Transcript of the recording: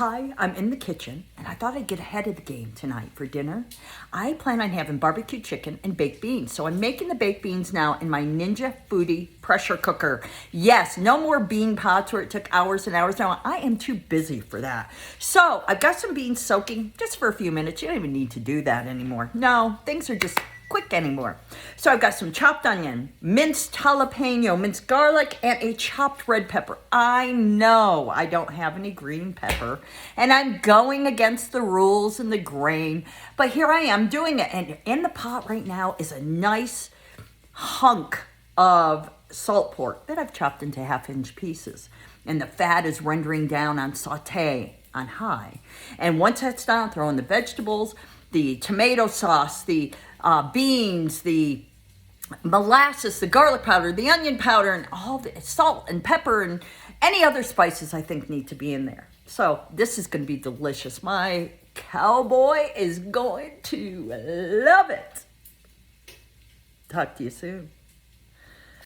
Hi, I'm in the kitchen, and I thought I'd get ahead of the game tonight for dinner. I plan on having barbecue chicken and baked beans, so I'm making the baked beans now in my Ninja Foodie pressure cooker. Yes, no more bean pots where it took hours and hours. Now, I am too busy for that. So, I've got some beans soaking just for a few minutes. You don't even need to do that anymore. No, things are just quick anymore. So I've got some chopped onion, minced jalapeno, minced garlic, and a chopped red pepper. I know I don't have any green pepper, and I'm going against the rules and the grain, but here I am doing it. And in the pot right now is a nice hunk of salt pork that I've chopped into half-inch pieces. And the fat is rendering down on saute on high. And once that's done, throw in the vegetables, the tomato sauce, the beans, the molasses, the garlic powder, the onion powder, and all the salt and pepper and any other spices I think need to be in there. So this is going to be delicious. My cowboy is going to love it. Talk to you soon.